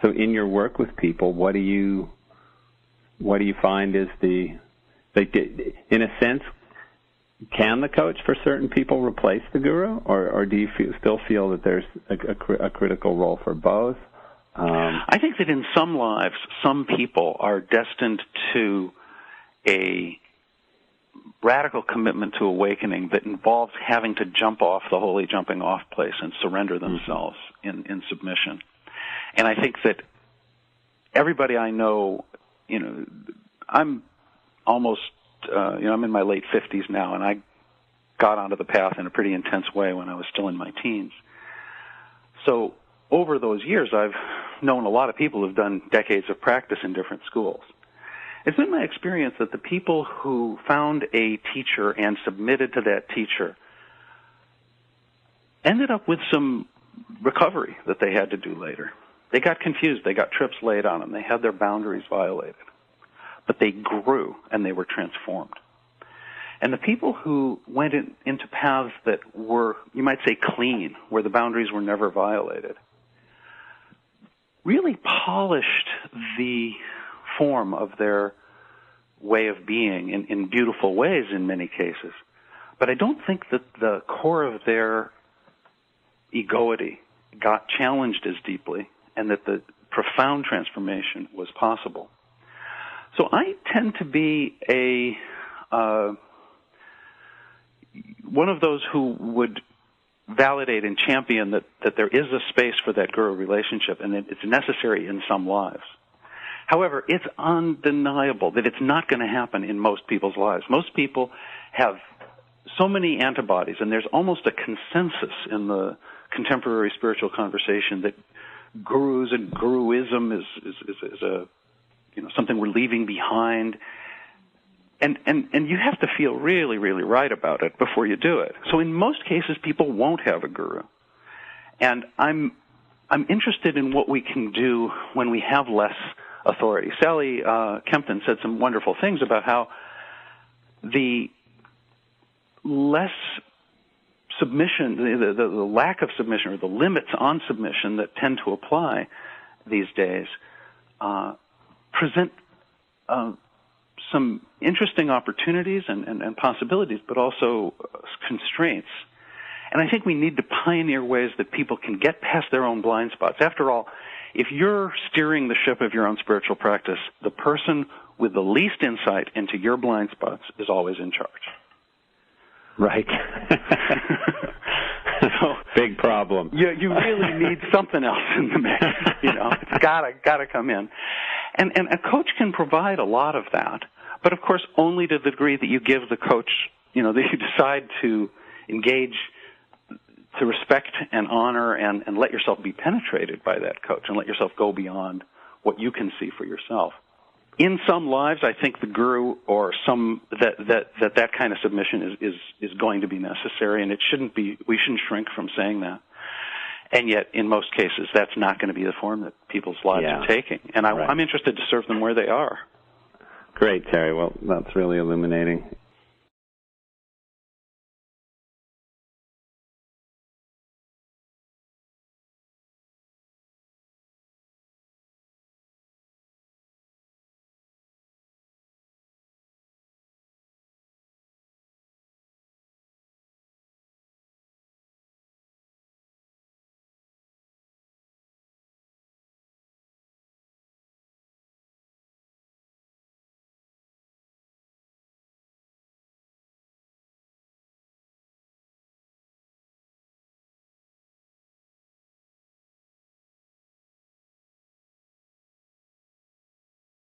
So in your work with people, what do you find is in a sense, can the coach for certain people replace the guru, or do you still feel that there's a critical role for both? I think that in some lives, some people are destined to a radical commitment to awakening that involves having to jump off the holy jumping off place and surrender themselves in submission. And I think that everybody I know, I'm almost, I'm in my late 50s now, and I got onto the path in a pretty intense way when I was still in my teens. So over those years, I've known a lot of people who've done decades of practice in different schools. It's been my experience that the people who found a teacher and submitted to that teacher ended up with some recovery that they had to do later. They got confused. They got trips laid on them. They had their boundaries violated. But they grew, and they were transformed. And the people who went into paths that were, you might say, clean, where the boundaries were never violated, really polished the form of their way of being in beautiful ways in many cases. But I don't think that the core of their egoity got challenged as deeply, and that the profound transformation was possible. So I tend to be one of those who would validate and champion that there is a space for that guru relationship, and that it's necessary in some lives. However, it's undeniable that it's not going to happen in most people's lives. Most people have so many antibodies, and there's almost a consensus in the contemporary spiritual conversation that gurus and guruism is a something we're leaving behind. And you have to feel really, really right about it before you do it. So in most cases, people won't have a guru. And I'm interested in what we can do when we have less authority. Sally Kempton said some wonderful things about how the less submission, the lack of submission, or the limits on submission that tend to apply these days present some interesting opportunities and possibilities, but also constraints. And I think we need to pioneer ways that people can get past their own blind spots. After all, if you're steering the ship of your own spiritual practice, the person with the least insight into your blind spots is always in charge. Right. So, big problem. You really need something else in the mix. It's gotta come in. And a coach can provide a lot of that, but of course only to the degree that you give the coach, that you decide to engage, to respect and honor and let yourself be penetrated by that coach and let yourself go beyond what you can see for yourself. In some lives, I think the guru or that kind of submission is going to be necessary, and we shouldn't shrink from saying that. And yet, in most cases, that's not going to be the form that people's lives are taking. And I'm interested to serve them where they are. Great, Terry. Well, that's really illuminating.